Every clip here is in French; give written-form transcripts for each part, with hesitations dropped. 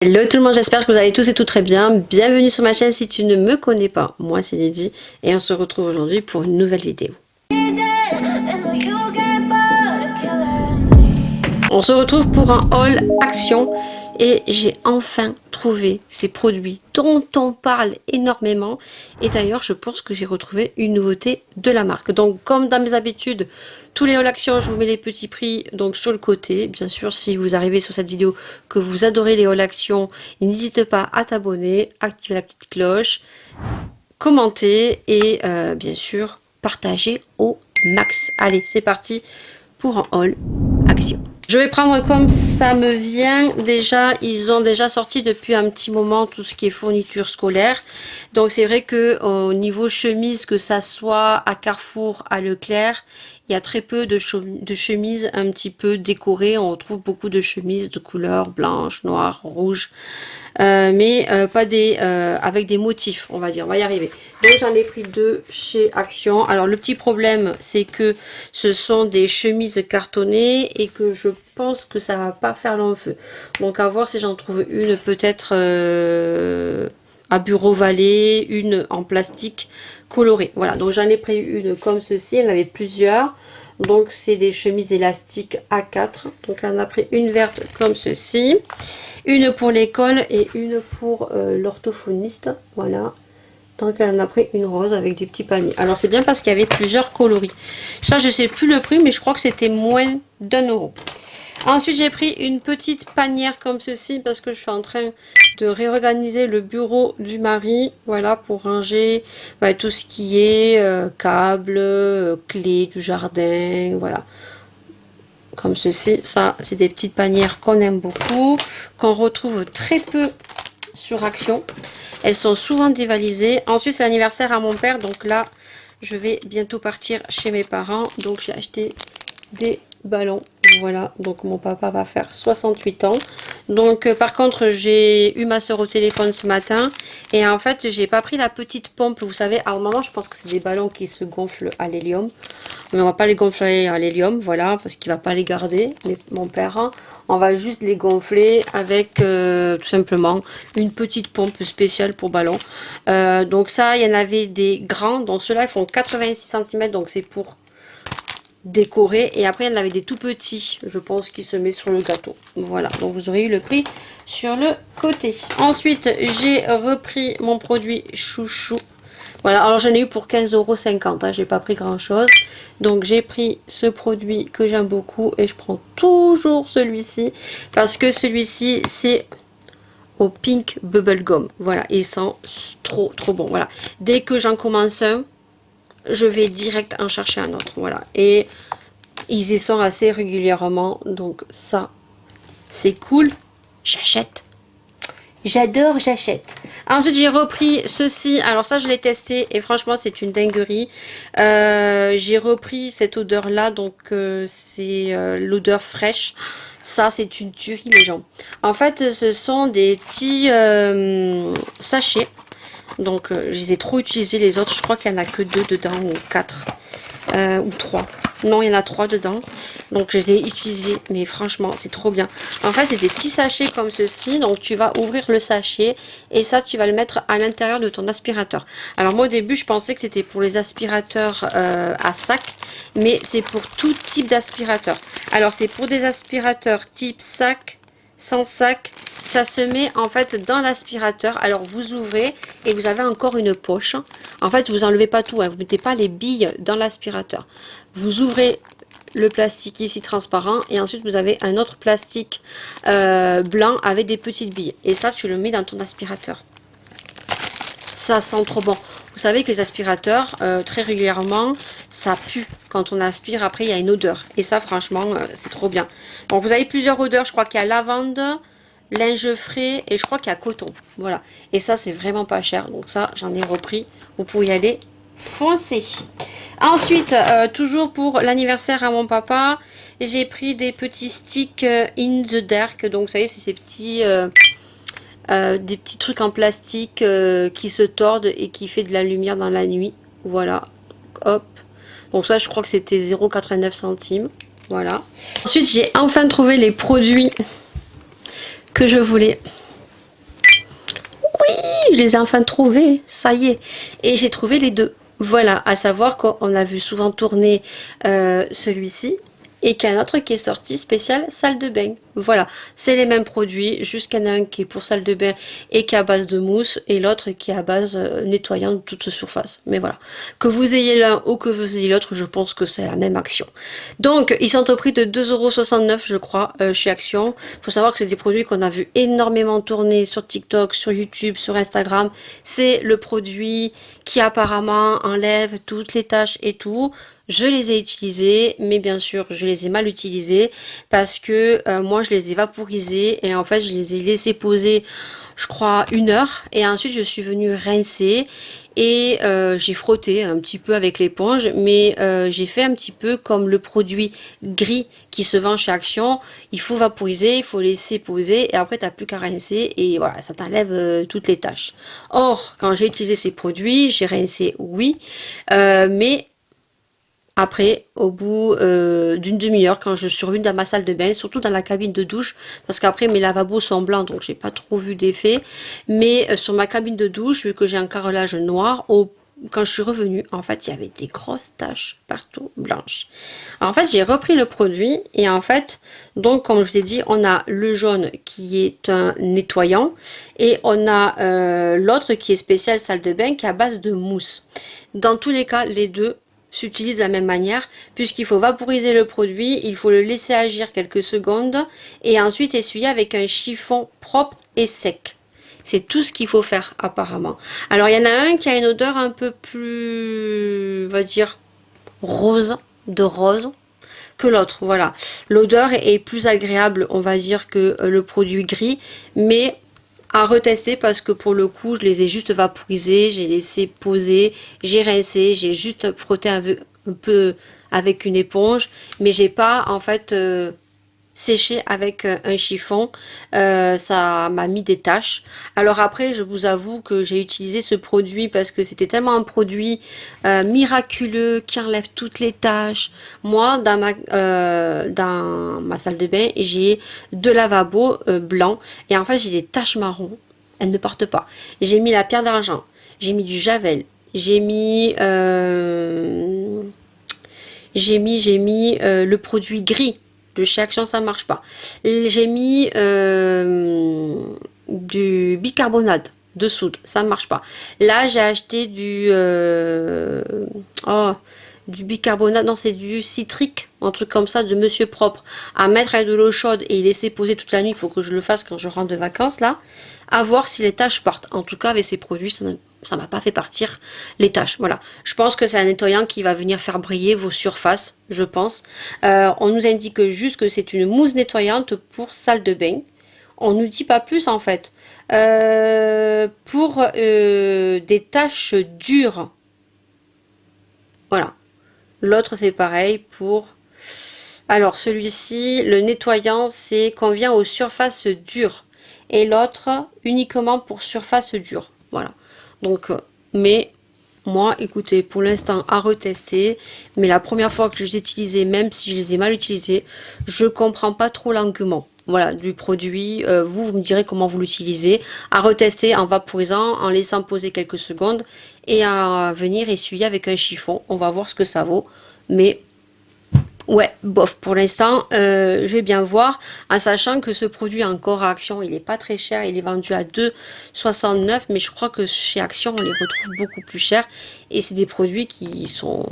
Hello tout le monde, j'espère que vous allez tous et toutes très bien. Bienvenue sur ma chaîne si tu ne me connais pas. Moi c'est Lydie et on se retrouve aujourd'hui pour une nouvelle vidéo. On se retrouve pour un haul action et j'ai enfin trouvé ces produits dont on parle énormément. Et d'ailleurs je pense que j'ai retrouvé une nouveauté de la marque. Donc comme dans mes habitudes, tous les hauls action, je vous mets les petits prix donc sur le côté. Bien sûr, si vous arrivez sur cette vidéo que vous adorez les hauls action, n'hésite pas à t'abonner, activer la petite cloche, commenter et bien sûr partager au max. Allez, c'est parti pour un haul action. Je vais prendre comme ça me vient. Déjà, ils ont déjà sorti depuis un petit moment tout ce qui est fourniture scolaire. Donc c'est vrai que au niveau chemise, que ça soit à Carrefour, à Leclerc, il y a très peu de chemises un petit peu décorées. On retrouve beaucoup de chemises de couleurs blanche, noire, rouge. Mais pas des avec des motifs, on va dire. On va y arriver. Donc j'en ai pris deux chez Action. Alors le petit problème, c'est que ce sont des chemises cartonnées et que je pense que ça va pas faire long feu. Donc à voir si j'en trouve une peut-être à bureau valet, une en plastique coloré. Voilà, donc j'en ai pris une comme ceci, il y en avait plusieurs. Donc c'est des chemises élastiques A4. Donc on a pris une verte comme ceci, une pour l'école et une pour l'orthophoniste. Voilà. Donc elle en a pris une rose avec des petits palmiers. Alors c'est bien parce qu'il y avait plusieurs coloris. Ça je sais plus le prix, mais je crois que c'était moins d'1 €. Ensuite, j'ai pris une petite panière comme ceci parce que je suis en train de réorganiser le bureau du mari. Voilà, pour ranger tout ce qui est câbles, clés du jardin. Voilà, comme ceci. Ça, c'est des petites panières qu'on aime beaucoup, qu'on retrouve très peu sur Action. Elles sont souvent dévalisées. Ensuite, c'est l'anniversaire à mon père. Donc là, je vais bientôt partir chez mes parents. Donc, j'ai acheté des ballons. Voilà, donc mon papa va faire 68 ans. Donc par contre, j'ai eu ma soeur au téléphone ce matin et en fait, j'ai pas pris la petite pompe, vous savez. Alors maman, je pense que c'est des ballons qui se gonflent à l'hélium, mais on va pas les gonfler à l'hélium, voilà, parce qu'il va pas les garder. Mais mon père, hein, on va juste les gonfler avec tout simplement une petite pompe spéciale pour ballons. Donc ça, il y en avait des grands, donc ceux-là ils font 86 cm, donc c'est pour décoré, et après il y en avait des tout petits, je pense, qui se met sur le gâteau. Voilà, donc vous aurez eu le prix sur le côté. Ensuite j'ai repris mon produit chouchou. Voilà, alors j'en ai eu pour 15,50 €, hein, j'ai pas pris grand chose. Donc j'ai pris ce produit que j'aime beaucoup et je prends toujours celui-ci parce que celui-ci c'est au pink bubblegum. Voilà, et il sent trop bon. Voilà, dès que j'en commence un, je vais direct en chercher un autre. Voilà, et ils y sont assez régulièrement, donc ça c'est cool, j'achète, j'adore, j'achète. Ensuite j'ai repris ceci, alors ça je l'ai testé et franchement c'est une dinguerie. J'ai repris cette odeur là, donc c'est l'odeur fraîche. Ça c'est une tuerie les gens. En fait ce sont des petits sachets. Donc je les ai trop utilisés, les autres je crois qu'il n'y en a que 2 dedans ou 4 ou 3. Non, il y en a 3 dedans. Donc je les ai utilisés, mais franchement c'est trop bien. En fait c'est des petits sachets comme ceci. Donc tu vas ouvrir le sachet et ça tu vas le mettre à l'intérieur de ton aspirateur. Alors moi au début je pensais que c'était pour les aspirateurs à sac, mais c'est pour tout type d'aspirateur. Alors c'est pour des aspirateurs type sac, sans sac. Ça se met en fait dans l'aspirateur. Alors vous ouvrez et vous avez encore une poche. En fait vous enlevez pas tout, hein. Vous mettez pas les billes dans l'aspirateur. Vous ouvrez le plastique ici transparent et ensuite vous avez un autre plastique blanc avec des petites billes. Et ça tu le mets dans ton aspirateur. Ça sent trop bon. Vous savez que les aspirateurs, très régulièrement, ça pue. Quand on aspire, après, il y a une odeur. Et ça, franchement, c'est trop bien. Donc, vous avez plusieurs odeurs. Je crois qu'il y a lavande, linge frais et je crois qu'il y a coton. Voilà. Et ça, c'est vraiment pas cher. Donc ça, j'en ai repris. Vous pouvez y aller. Foncez. Ensuite, toujours pour l'anniversaire à mon papa, j'ai pris des petits sticks in the dark. Donc, vous savez, c'est ces petits... des petits trucs en plastique qui se tordent et qui fait de la lumière dans la nuit. Voilà, hop. Donc ça je crois que c'était 0,89 centimes. Voilà. Ensuite j'ai enfin trouvé les produits que je voulais. Je les ai enfin trouvés, ça y est. Et j'ai trouvé les deux. Voilà, à savoir qu'on a vu souvent tourner celui-ci et qu'il y en a un autre qui est sorti spécial salle de bain. Voilà, c'est les mêmes produits, juste qu'il y en a un qui est pour salle de bain et qui est à base de mousse et l'autre qui est à base nettoyant de toute surface. Mais voilà, que vous ayez l'un ou que vous ayez l'autre, je pense que c'est la même action. Donc, ils sont au prix de 2,69 € je crois, chez Action. Il faut savoir que c'est des produits qu'on a vu énormément tourner sur TikTok, sur YouTube, sur Instagram. C'est le produit qui apparemment enlève toutes les taches et tout. Je les ai utilisés, mais bien sûr, je les ai mal utilisés parce que moi, je les ai vaporisés et en fait, je les ai laissés poser, je crois, 1 heure. Et ensuite, je suis venue rincer et j'ai frotté un petit peu avec l'éponge, mais j'ai fait un petit peu comme le produit gris qui se vend chez Action. Il faut vaporiser, il faut laisser poser et après, tu n'as plus qu'à rincer et voilà, ça t'enlève toutes les taches. Or, quand j'ai utilisé ces produits, j'ai rincé, oui, mais après, au bout d'une demi-heure, quand je suis revenue dans ma salle de bain, surtout dans la cabine de douche, parce qu'après mes lavabos sont blancs, donc j'ai pas trop vu d'effet. Mais sur ma cabine de douche, vu que j'ai un carrelage noir, quand je suis revenue, en fait, il y avait des grosses taches partout blanches. Alors, en fait, j'ai repris le produit et en fait, donc comme je vous ai dit, on a le jaune qui est un nettoyant et on a l'autre qui est spécial salle de bain qui est à base de mousse. Dans tous les cas, les deux s'utilise de la même manière puisqu'il faut vaporiser le produit, il faut le laisser agir quelques secondes et ensuite essuyer avec un chiffon propre et sec. C'est tout ce qu'il faut faire apparemment. Alors il y en a un qui a une odeur un peu plus, on va dire, rose, de rose que l'autre. Voilà. L'odeur est plus agréable, on va dire, que le produit gris, mais à retester parce que pour le coup je les ai juste vaporisés, j'ai laissé poser, j'ai rincé, j'ai juste frotté un peu avec une éponge, mais j'ai pas en fait séché avec un chiffon. Ça m'a mis des taches. Alors après, je vous avoue que j'ai utilisé ce produit parce que c'était tellement un produit miraculeux qui enlève toutes les taches. Moi, dans ma salle de bain, j'ai deux lavabos blancs et en fait, j'ai des taches marron. Elles ne partent pas. J'ai mis la pierre d'argent, j'ai mis du javel, j'ai mis le produit gris de chez Action, ça marche pas. J'ai mis du bicarbonate de soude, ça marche pas. Là, j'ai acheté du bicarbonate, non, c'est du citrique, un truc comme ça de Monsieur Propre, à mettre avec de l'eau chaude et laisser poser toute la nuit. Il faut que je le fasse quand je rentre de vacances là, à voir si les taches partent. En tout cas, avec ces produits, ça m'a pas fait partir les taches. Voilà. Je pense que c'est un nettoyant qui va venir faire briller vos surfaces, je pense. On nous indique juste que c'est une mousse nettoyante pour salle de bain. On nous dit pas plus en fait. Pour des taches dures. Voilà. L'autre c'est pareil pour... Alors celui-ci, le nettoyant, c'est convient aux surfaces dures. Et l'autre uniquement pour surface dure. Voilà. Donc, mais moi, écoutez, pour l'instant à retester, mais la première fois que je les ai utilisés, même si je les ai mal utilisés, je comprends pas trop l'engouement. Voilà, du produit, vous me direz comment vous l'utilisez, à retester en vaporisant, en laissant poser quelques secondes et à venir essuyer avec un chiffon. On va voir ce que ça vaut, mais ouais, bof, pour l'instant, je vais bien voir, en sachant que ce produit encore à Action, il n'est pas très cher, il est vendu à 2,69 €, mais je crois que chez Action, on les retrouve beaucoup plus chers, et c'est des produits qui sont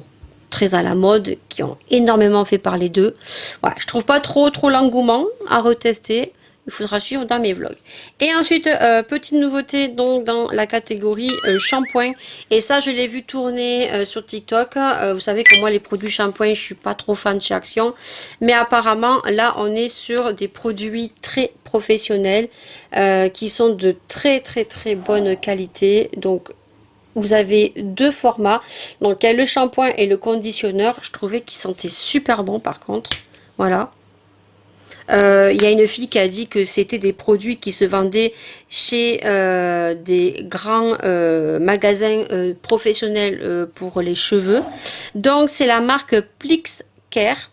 très à la mode, qui ont énormément fait parler d'eux. Voilà, je trouve pas trop l'engouement à retester. Il faudra suivre dans mes vlogs. Et ensuite, petite nouveauté donc dans la catégorie shampoing. Et ça, je l'ai vu tourner sur TikTok. Vous savez que moi, les produits shampoing, je suis pas trop fan chez Action. Mais apparemment, là, on est sur des produits très professionnels qui sont de très bonne qualité. Donc, vous avez deux formats. Donc, il y a le shampoing et le conditionneur. Je trouvais qu'ils sentaient super bon par contre. Voilà. Il y a une fille qui a dit que c'était des produits qui se vendaient chez des grands magasins professionnels pour les cheveux. Donc c'est la marque Plix Care.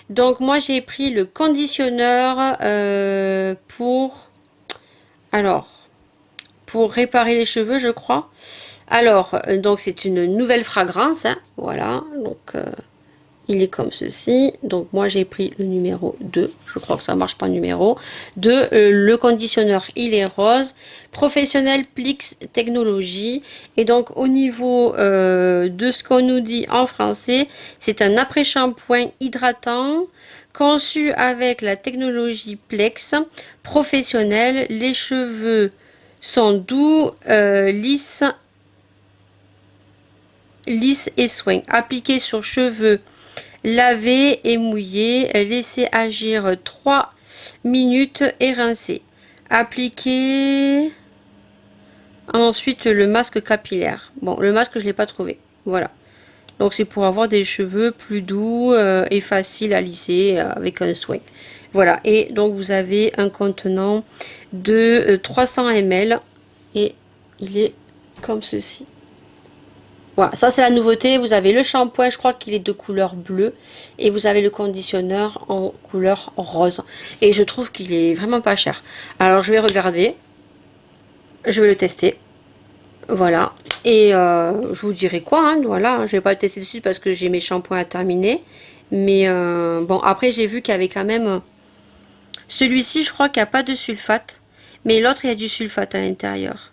Donc moi j'ai pris le conditionneur pour pour réparer les cheveux, je crois. Alors, donc c'est une nouvelle fragrance, hein, voilà, donc il est comme ceci. Donc moi j'ai pris le numéro 2, je crois que ça marche pas numéro 2. Le conditionneur il est rose, professionnel Plix Technologie. Et donc au niveau de ce qu'on nous dit en français, c'est un après-shampoing hydratant conçu avec la technologie Plex professionnel. Les cheveux sont doux, lisses et soin. Appliqué sur cheveux lavés et mouillés. Laissez agir 3 minutes et rincer. Appliquer ensuite le masque capillaire. Bon, le masque, je ne l'ai pas trouvé. Voilà. Donc, c'est pour avoir des cheveux plus doux et faciles à lisser avec un soin. Voilà. Et donc, vous avez un contenant de 300 ml. Et il est comme ceci. Voilà, ça c'est la nouveauté. Vous avez le shampoing, je crois qu'il est de couleur bleue. Et vous avez le conditionneur en couleur rose. Et je trouve qu'il est vraiment pas cher. Alors je vais regarder. Je vais le tester. Voilà. Et je vous dirai quoi. Hein, voilà, je vais pas le tester dessus parce que j'ai mes shampoings à terminer. Mais bon, après j'ai vu qu'il y avait quand même... Celui-ci, je crois qu'il n'y a pas de sulfate. Mais l'autre, il y a du sulfate à l'intérieur.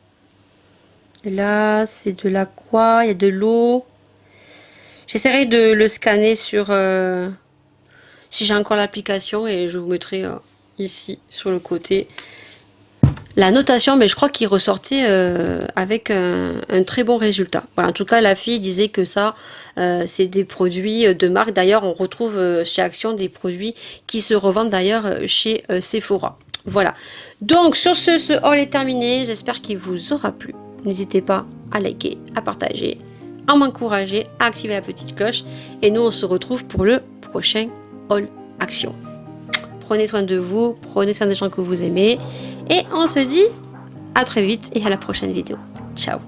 Là, c'est de l'aqua, il y a de l'eau. J'essaierai de le scanner sur... si j'ai encore l'application et je vous mettrai ici, sur le côté, la notation. Mais je crois qu'il ressortait avec un très bon résultat. Voilà, en tout cas, la fille disait que ça, c'est des produits de marque. D'ailleurs, on retrouve chez Action des produits qui se revendent d'ailleurs chez Sephora. Voilà. Donc, sur ce haul est terminé. J'espère qu'il vous aura plu. N'hésitez pas à liker, à partager, à m'encourager, à activer la petite cloche. Et nous, on se retrouve pour le prochain haul Action. Prenez soin de vous, prenez soin des gens que vous aimez. Et on se dit à très vite et à la prochaine vidéo. Ciao!